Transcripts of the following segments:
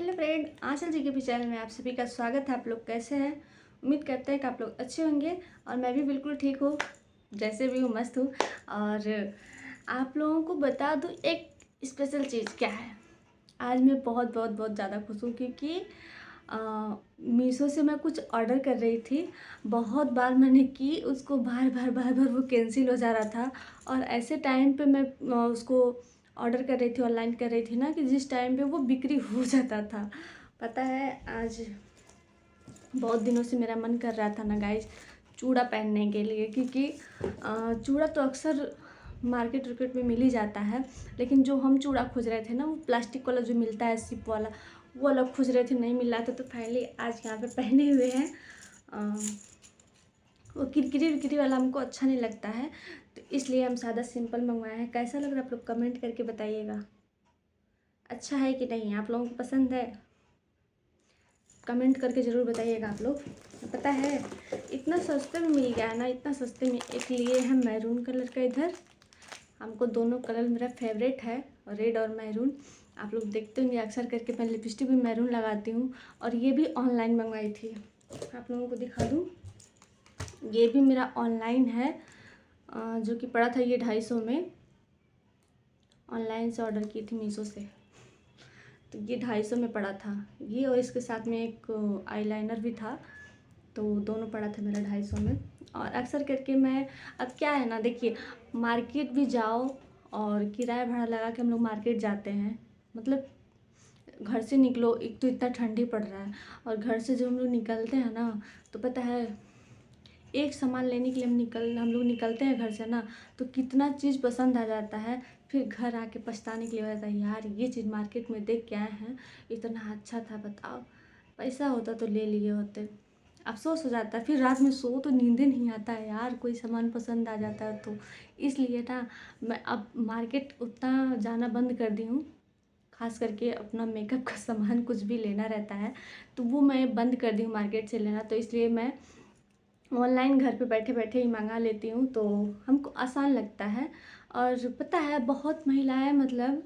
Hello friend, आंचल जी के भी channel में आप सभी का स्वागत है। आप लोग कैसे हैं? उम्मीद करते हैं कि आप लोग अच्छे होंगे और मैं भी बिल्कुल ठीक हूँ, जैसे भी हूँ मस्त हूँ। और आप लोगों को बता दूँ एक स्पेशल चीज़ क्या है। आज मैं बहुत बहुत बहुत ज़्यादा खुश हूँ क्योंकि मीशो से मैं कुछ ऑर्डर कर रही थी। बहुत बार मैंने की, उसको बार बार बार बार वो कैंसिल हो जा रहा था। और ऐसे टाइम पे मैं उसको ऑर्डर कर रही थी, ऑनलाइन कर रही थी ना, कि जिस टाइम पे वो बिक्री हो जाता था। पता है, आज बहुत दिनों से मेरा मन कर रहा था ना गाइस, चूड़ा पहनने के लिए। क्योंकि चूड़ा तो अक्सर मार्केट वार्केट में मिल ही जाता है, लेकिन जो हम चूड़ा खोज रहे थे ना, वो प्लास्टिक वाला जो मिलता है सिप वाला, वो अलग खोज रहे थे, नहीं मिल रहा था। तो फाइनली आज यहाँ पे पहने हुए हैं। वो किरकिरी विरकिरी वाला हमको अच्छा नहीं लगता है, तो इसलिए हम सादा सिंपल मंगवाए हैं। कैसा लग रहा है आप लोग कमेंट करके बताइएगा। अच्छा है कि नहीं, आप लोगों को पसंद है? कमेंट करके ज़रूर बताइएगा आप लोग। पता है, इतना सस्ते में मिल गया है ना, इतना सस्ते में। एक लिए हैं मैरून कलर का, इधर हमको दोनों कलर मेरा फेवरेट है, रेड और मैरून। आप लोग देखते होंगे अक्सर करके, मैं लिपस्टिक भी मैरून लगाती हूँ। और ये भी ऑनलाइन मंगवाई थी, आप लोगों को दिखा दूँ। ये भी मेरा ऑनलाइन है, जो कि पड़ा था ये 250 में। ऑनलाइन से ऑर्डर की थी मीशो से, तो ये 250 में पड़ा था ये, और इसके साथ में एक आईलाइनर भी था। तो दोनों पड़ा था मेरा 250 में। और अक्सर करके मैं, अब क्या है ना, देखिए, मार्केट भी जाओ और किराया भाड़ा लगा के हम लोग मार्केट जाते हैं। मतलब घर से निकलो, एक तो इतना ठंडी पड़ रहा है, और घर से जब हम लोग निकलते हैं ना, तो पता है, एक सामान लेने के लिए हम लोग निकलते हैं घर से ना, तो कितना चीज़ पसंद आ जाता है। फिर घर आके पछताने के लिए हो जाता है, यार ये चीज़ मार्केट में देख के आए हैं, इतना अच्छा था, बताओ पैसा होता तो ले लिए होते। अफसोस हो जाता है। फिर रात में सो तो नींद नहीं आता है यार, कोई सामान पसंद आ जाता है तो। इसलिए ना, मैं अब मार्केट उतना जाना बंद कर दी हूँ। खास करके अपना मेकअप का सामान कुछ भी लेना रहता है, तो वो मैं बंद कर दी हूँ मार्केट से लेना। तो इसलिए मैं ऑनलाइन घर पे बैठे बैठे ही मंगा लेती हूँ, तो हमको आसान लगता है। और पता है, बहुत महिलाएं मतलब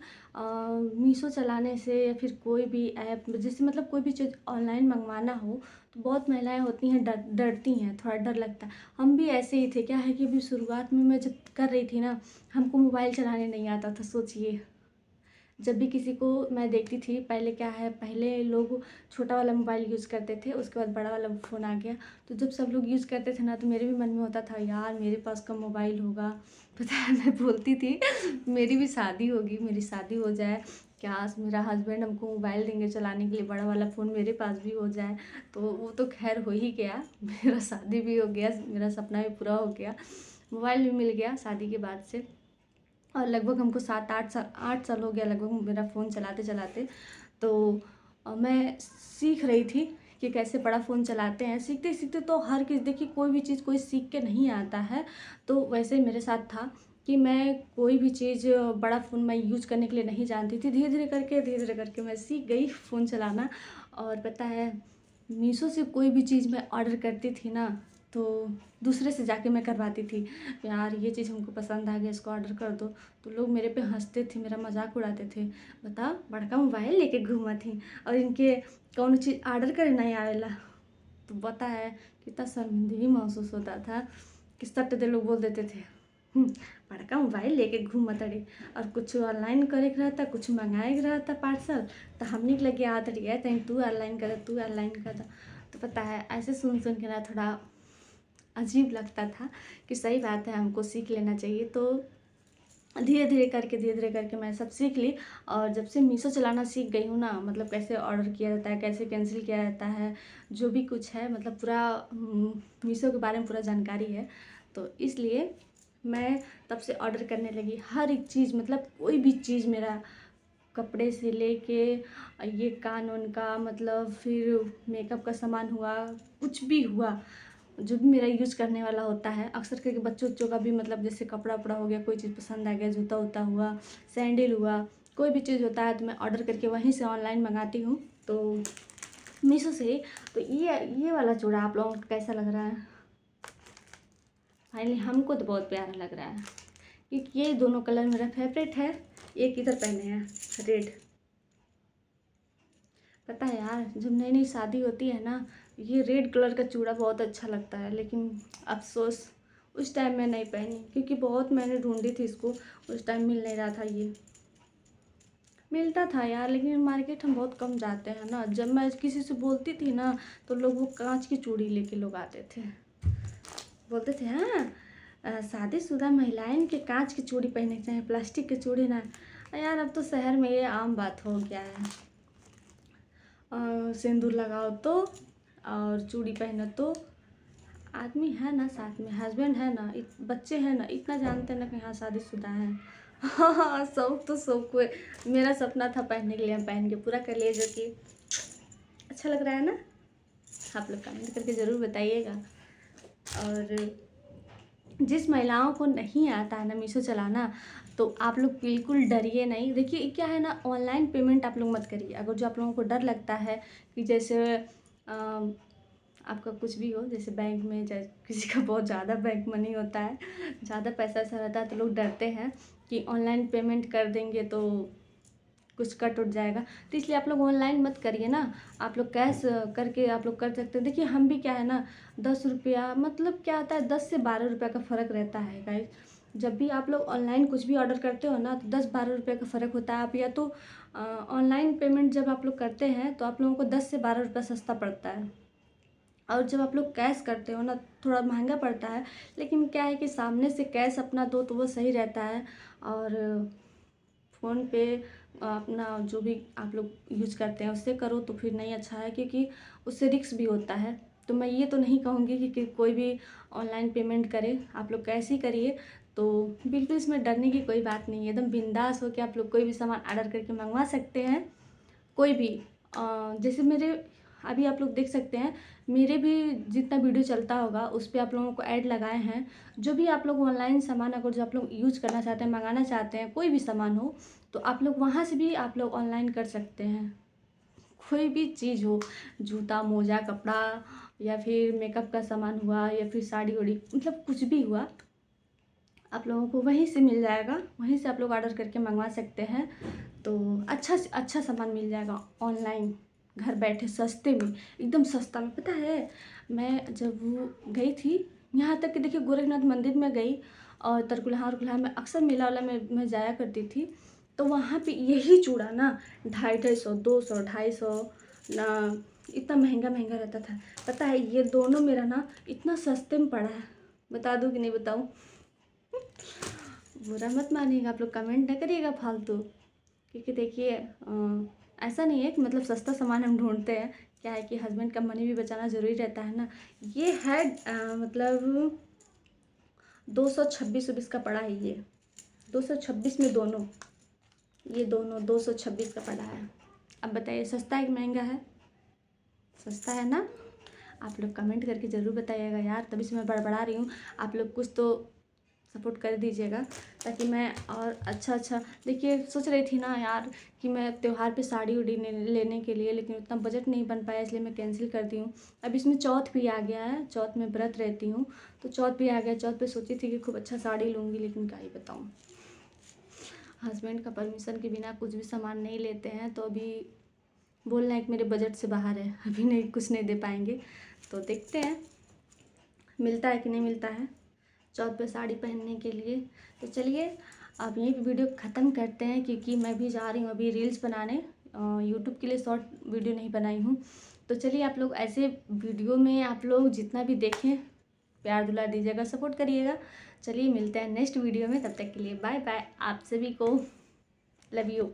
मीशो चलाने से, या फिर कोई भी ऐप, जैसे मतलब कोई भी चीज़ ऑनलाइन मंगवाना हो, तो बहुत महिलाएं होती हैं डरती हैं, थोड़ा डर लगता है। हम भी ऐसे ही थे। क्या है कि अभी शुरुआत में मैं जब कर रही थी ना, हमको मोबाइल चलाने नहीं आता था, सोचिए। जब भी किसी को मैं देखती थी, पहले क्या है, पहले लोग छोटा वाला मोबाइल यूज़ करते थे, उसके बाद बड़ा वाला फ़ोन आ गया। तो जब सब लोग यूज़ करते थे ना, तो मेरे भी मन में होता था, यार मेरे पास कब मोबाइल होगा। पता है, मैं बोलती थी मेरी भी शादी होगी, मेरी शादी हो जाए, काश मेरा हस्बैंड हमको मोबाइल देंगे चलाने के लिए, बड़ा वाला फ़ोन मेरे पास भी हो जाए। तो वो तो खैर हो ही गया, मेरा शादी भी हो गया, मेरा सपना भी पूरा हो गया, मोबाइल भी मिल गया शादी के बाद से। और लगभग हमको 8 साल हो गया लगभग मेरा फ़ोन चलाते चलाते। तो मैं सीख रही थी कि कैसे बड़ा फ़ोन चलाते हैं। सीखते सीखते तो हर किसी, देखिए, कोई भी चीज़ कोई सीख के नहीं आता है। तो वैसे ही मेरे साथ था कि मैं कोई भी चीज़, बड़ा फ़ोन मैं यूज़ करने के लिए नहीं जानती थी। धीरे धीरे करके मैं सीख गई फ़ोन चलाना। और पता है, मीशो से कोई भी चीज़ मैं ऑर्डर करती थी ना, तो दूसरे से जाके मैं करवाती थी, यार ये चीज़ हमको पसंद आ गया, इसको ऑर्डर कर दो। तो लोग मेरे पे हंसते थे, मेरा मजाक उड़ाते थे, बता बड़का मोबाइल लेके घूमा थी, और इनके कौन चीज़ ऑर्डर करे नहीं आवेला। तो पता है, कितना शर्मिंदगी महसूस होता था कि सट दे लोग बोल देते थे, बड़का मोबाइल लेके घूम तड़ी। और कुछ ऑनलाइन करे के रहता, कुछ मंगाए के रहता पार्सल, तो हमने के लगे आत रही तहीं तू ऑनलाइन कर, तू ऑनलाइन कर। तो पता है, ऐसे सुन सुन के ना थोड़ा अजीब लगता था कि सही बात है, हमको सीख लेना चाहिए। तो धीरे धीरे करके मैं सब सीख ली। और जब से मीशो चलाना सीख गई हूँ ना, मतलब कैसे ऑर्डर किया जाता है, कैसे कैंसिल किया जाता है, जो भी कुछ है, मतलब पूरा मीशो के बारे में पूरा जानकारी है। तो इसलिए मैं तब से ऑर्डर करने लगी हर एक चीज़। मतलब कोई भी चीज़, मेरा कपड़े से लेके ये कान उन का, मतलब फिर मेकअप का सामान हुआ, कुछ भी हुआ, जो भी मेरा यूज़ करने वाला होता है। अक्सर करके बच्चों बच्चों का भी, मतलब जैसे कपड़ा उपड़ा हो गया, कोई चीज़ पसंद आ गया, जूता उता हुआ, सैंडल हुआ, कोई भी चीज़ होता है, तो मैं ऑर्डर करके वहीं से ऑनलाइन मंगाती हूँ, तो मीशो से। तो ये वाला चूड़ा आप लोगों को कैसा लग रहा है? फाइनली हमको तो बहुत प्यारा लग रहा है, क्योंकि ये दोनों कलर मेरा फेवरेट है। एक इधर पहने हैं रेड, पता है यार, जब नई नई शादी होती है ना, ये रेड कलर का चूड़ा बहुत अच्छा लगता है, लेकिन अफसोस उस टाइम मैं नहीं पहनी, क्योंकि बहुत मैंने ढूंढी थी इसको, उस टाइम मिल नहीं रहा था। ये मिलता था यार, लेकिन मार्केट हम बहुत कम जाते हैं ना। जब मैं किसी से बोलती थी ना, तो लोग वो कांच की चूड़ी लेके लोग आते थे, बोलते थे हाँ शादीशुदा महिलाएं के कांच की चूड़ी पहनने चाहिए, प्लास्टिक की चूड़ी ना। यार अब तो शहर में ये आम बात हो गया है। सिंदूर लगाओ तो, और चूड़ी पहनो तो, आदमी है ना साथ में, हस्बैंड है ना, बच्चे हैं ना, इतना जानते हैं ना कि हाँ शादीशुदा है। हाँ शौक तो शौक हुए, मेरा सपना था पहनने के लिए, हम पहन के पूरा कर लिए, जो कि अच्छा लग रहा है ना। आप लोग कमेंट करके ज़रूर बताइएगा। और जिस महिलाओं को नहीं आता है ना मीशो चलाना, तो आप लोग बिल्कुल डरिए नहीं। देखिए क्या है ना, ऑनलाइन पेमेंट आप लोग मत करिए। अगर जो आप लोगों को डर लगता है कि जैसे आपका कुछ भी हो, जैसे बैंक में, जैसे किसी का बहुत ज़्यादा बैंक मनी होता है, ज़्यादा पैसा ऐसा रहता है, तो लोग डरते हैं कि ऑनलाइन पेमेंट कर देंगे तो कुछ कट उठ जाएगा। तो इसलिए आप लोग ऑनलाइन मत करिए ना, आप लोग कैश करके आप लोग कर सकते हैं। देखिए हम भी क्या है ना, 10 रुपया मतलब क्या आता है, 10 से 12 रुपये का फ़र्क रहता है गाइस। जब भी आप लोग ऑनलाइन कुछ भी ऑर्डर करते हो ना, तो 10-12 रुपये का फ़र्क होता है। आप या तो ऑनलाइन पेमेंट जब आप लोग करते हैं, तो आप लोगों को 10 से 12 रुपये सस्ता पड़ता है, और जब आप लोग कैश करते हो ना, थोड़ा महंगा पड़ता है। लेकिन क्या है कि सामने से कैश अपना दो तो वो सही रहता है। और फ़ोन पे अपना जो भी आप लोग यूज करते हैं उससे करो तो फिर नहीं अच्छा है, क्योंकि उससे रिस्क भी होता है। तो मैं ये तो नहीं कहूँगी कि कोई भी ऑनलाइन पेमेंट करे, आप लोग कैसे ही करिए। तो बिल्कुल इसमें डरने की कोई बात नहीं है, एकदम बिंदास हो के आप लोग कोई भी सामान ऑर्डर करके मंगवा सकते हैं। कोई भी जैसे मेरे अभी आप लोग देख सकते हैं, मेरे भी जितना वीडियो चलता होगा उस पर आप लोगों को ऐड लगाए हैं। जो भी आप लोग ऑनलाइन सामान अगर जो आप लोग यूज करना चाहते हैं, मंगाना चाहते हैं, कोई भी सामान हो, तो आप लोग वहाँ से भी आप लोग ऑनलाइन कर सकते हैं। कोई भी चीज़ हो, जूता मोजा कपड़ा, या फिर मेकअप का सामान हुआ, या फिर साड़ी वाड़ी, मतलब कुछ भी हुआ, आप लोगों को वहीं से मिल जाएगा। वहीं से आप लोग ऑर्डर करके मंगवा सकते हैं। तो अच्छा से अच्छा सामान मिल जाएगा ऑनलाइन, घर बैठे सस्ते में, एकदम सस्ता में। पता है मैं जब वो गई थी, यहाँ तक कि देखिए गोरखनाथ मंदिर में गई, और तरकुलहा और में अक्सर मेला वाला में मैं जाया करती थी। तो वहाँ पे यही चूड़ा ना 250-250, 200-250 ना, इतना महंगा महंगा रहता था। पता है ये दोनों मेरा ना इतना सस्ते में पड़ा है, बता दूँ कि नहीं बताऊँ। बुरा मत मानिएगा, आप लोग कमेंट ना करिएगा फालतू, क्योंकि देखिए ऐसा नहीं है कि मतलब सस्ता सामान हम ढूंढते हैं। क्या है कि हस्बैंड का मनी भी बचाना ज़रूरी रहता है ना। ये है मतलब 226 का पड़ा है ये, 226 में दोनों, ये दोनों 226 का पड़ा है। अब बताइए सस्ता है कि महंगा है? सस्ता है ना। आप लोग कमेंट करके ज़रूर बताइएगा यार, तभी से मैं बड़बड़ा रही हूँ। आप लोग कुछ तो सपोर्ट कर दीजिएगा, ताकि मैं और अच्छा देखिए सोच रही थी ना यार कि मैं त्यौहार पे साड़ी उड़ी लेने के लिए, लेकिन उतना बजट नहीं बन पाया, इसलिए मैं कैंसिल कर दी हूँ। अब इसमें चौथ भी आ गया है, चौथ में व्रत रहती हूँ, तो चौथ भी आ गया। चौथ पे सोची थी कि खूब अच्छा साड़ी लूँगी, लेकिन क्या ही बताऊँ, हस्बैंड का परमिशन के बिना कुछ भी सामान नहीं लेते हैं। तो अभी बोल रहे हैं कि मेरे बजट से बाहर है, अभी नहीं, कुछ नहीं दे पाएंगे। तो देखते हैं मिलता है कि नहीं मिलता है चौथ पे साड़ी पहनने के लिए। तो चलिए अब यहीं पे वीडियो ख़त्म करते हैं, क्योंकि मैं भी जा रही हूँ अभी रील्स बनाने, यूट्यूब के लिए शॉर्ट वीडियो नहीं बनाई हूँ। तो चलिए आप लोग ऐसे वीडियो में आप लोग जितना भी देखें, प्यार दुलार दीजिएगा, सपोर्ट करिएगा। चलिए मिलते हैं नेक्स्ट वीडियो में, तब तक के लिए बाय बाय। आप सभी को लव यू।